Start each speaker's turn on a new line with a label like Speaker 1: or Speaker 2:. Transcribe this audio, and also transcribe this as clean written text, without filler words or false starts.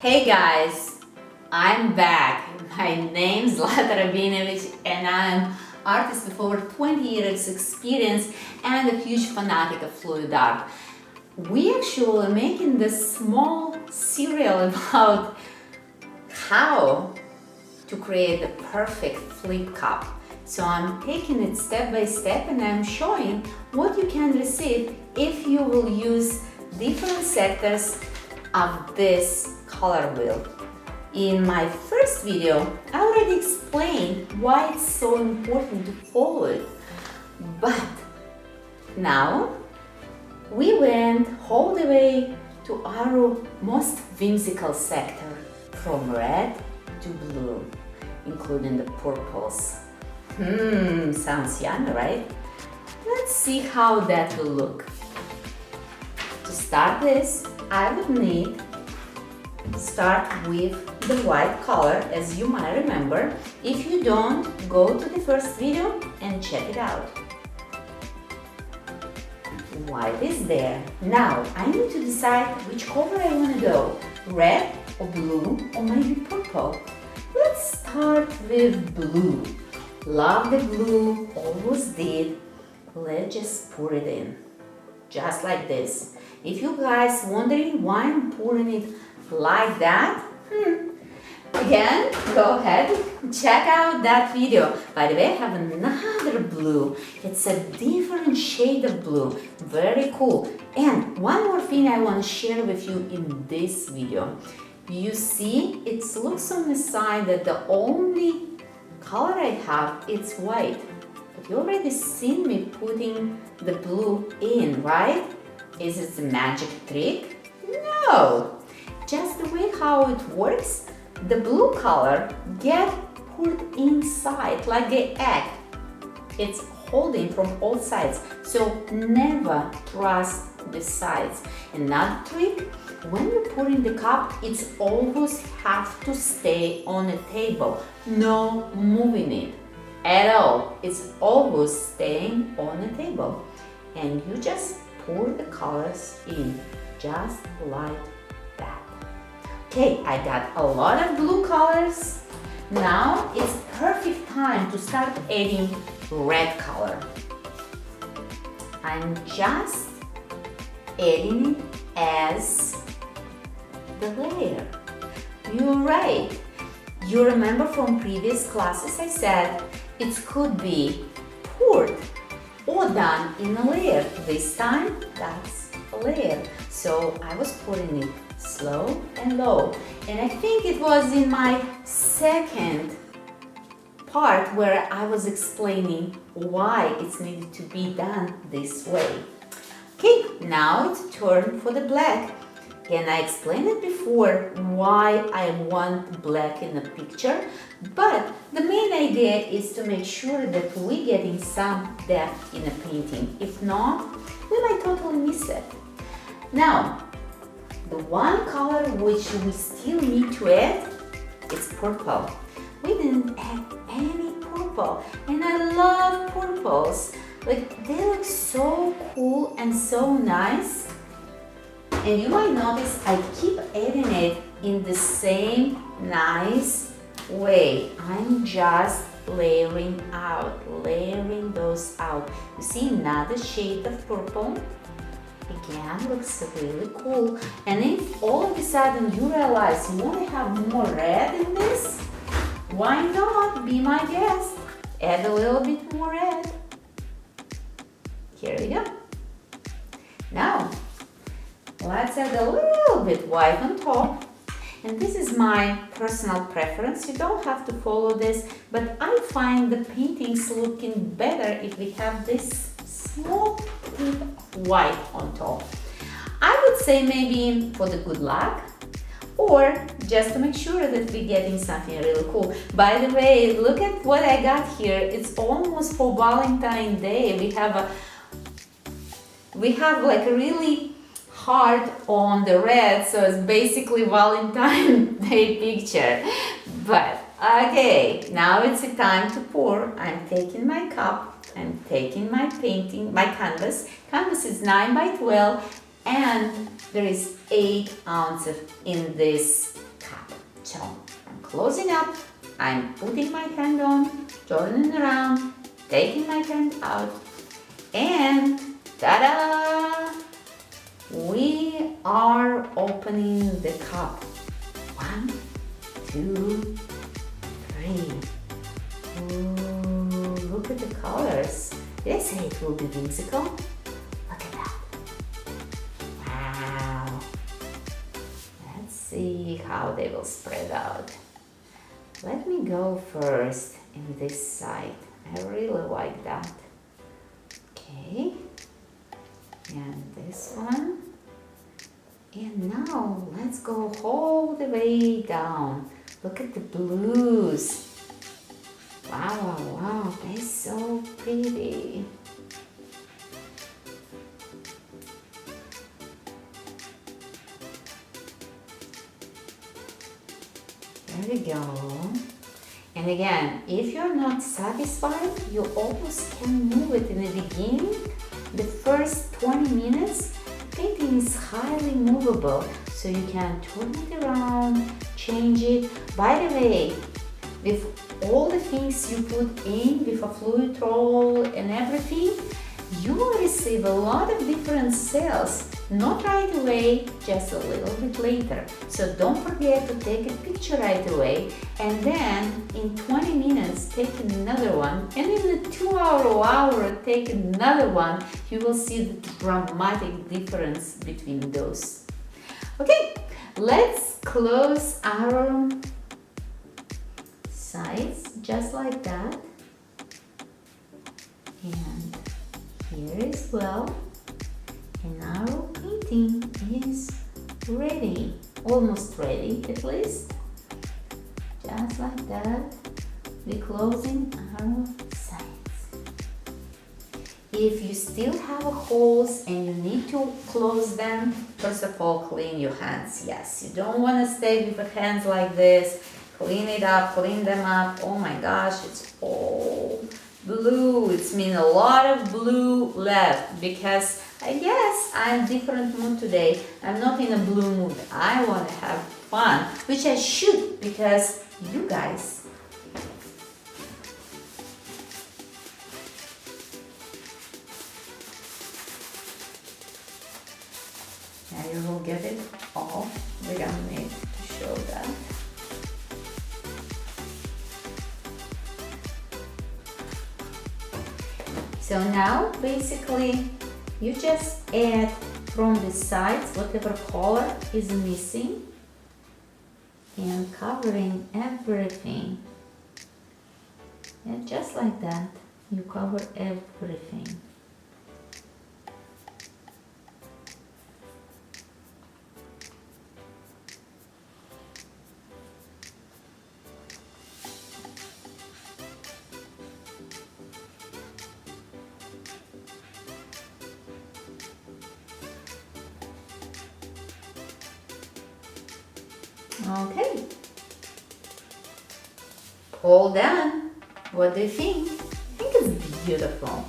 Speaker 1: Hey guys, I'm back. My name's Zlata Rabinovich and I'm artist with over 20 years experience and a huge fanatic of fluid art. We actually are making this small serial about how to create the perfect flip cup. So I'm taking it step by step and I'm showing what you can receive if you will use different sectors of this color wheel. In my first video, I already explained why it's so important to follow it. But now we went all the way to our most whimsical sector, from red to blue, including the purples. Sounds yummy, right? Let's see how that will look. To start this, I would need start with the white color, as you might remember. If you don't, go to the first video and check it out. White is there. Now I need to decide which color I want to go, red or blue or maybe purple. Let's start with blue. Love the blue, always did. Let's just pour it in, just like this. If you guys wondering why I'm pouring it like that, again, go ahead, check out that video. By the way, I have another blue. It's a different shade of blue, very cool. And one more thing I want to share with you in this video. You see, it looks on the side that the only color I have is white. But you already seen me putting the blue in, right? Is it a magic trick? No! Just the way how it works, the blue color get put inside like the egg. It's holding from all sides, so never trust the sides. Another trick, when you put in the cup, it's always have to stay on the table. No moving it at all. It's always staying on the table. And you just pour the colors in, just like that. Okay, I got a lot of blue colors. Now it's perfect time to start adding red color. I'm just adding it as the layer. You're right. You remember from previous classes I said it could be poured or done in a layer. This time, that's a layer. So I was putting it slow and low. And I think it was in my second part where I was explaining why it's needed to be done this way. Okay, now it's turn for the black. And I explained it before why I want black in the picture, but the main idea is to make sure that we're getting some depth in a painting. If not, we might totally miss it. Now, the one color which we still need to add is purple. We didn't add any purple, and I love purples. Like, they look so cool and so nice. And you might notice I keep adding it in the same nice way. I'm just layering those out. You see another shade of purple? Again, looks really cool. And if all of a sudden you realize you want to have more red in this, why not? Be my guest. Add a little bit more red. Here we go. Now, let's add a little bit white on top. And this is my personal preference. You don't have to follow this, but I find the paintings looking better if we have this small tip of white on top. I would say maybe for the good luck, or just to make sure that we're getting something really cool. By the way, look at what I got here. It's almost for Valentine's Day. We have like a really heart on the red, so it's basically Valentine's Day picture. But okay, now it's the time to pour. I'm taking my cup, I'm taking my painting, my canvas. Canvas is 9 by 12 and there is 8 ounces in this So I'm closing up, I'm putting my hand on, turning around, taking my hand out, and ta-da! We are opening the cup. 1, 2, 3. Ooh, look at the colors. Did I say it will be whimsical? Look at that. Wow. Let's see how they will spread out. Let me go first in this side. I really like that. Okay. And this one. And now let's go all the way down. Look at the blues. Wow, wow, wow, they're so pretty. There we go. And again, if you're not satisfied, you almost can move it in the beginning. The first 20 minutes, painting is highly movable, so you can turn it around, change it. By the way, with all the things you put in with a fluid roll and everything, you will receive a lot of different cells, not right away, just a little bit later. So don't forget to take a picture right away, and then in 20 minutes take another one, and in a 2-hour take another one. You will see the dramatic difference between those. Okay, let's close our sides just like that, and here as well, and our painting is ready, almost ready at least, just like that. We're closing our sides. If you still have holes and you need to close them, first of all clean your hands. Yes, you don't want to stay with your hands like this. Clean it up, clean them up. Oh my gosh, it's all blue. It's mean a lot of blue left because I guess I'm in a different mood today. I'm not in a blue mood. I want to have fun, which I should because you guys. Now you will get it all. We're gonna need to show that. So now basically you just add from the sides whatever color is missing and covering everything. And just like that, you cover everything. Okay, all done. What do you think? I think it's beautiful.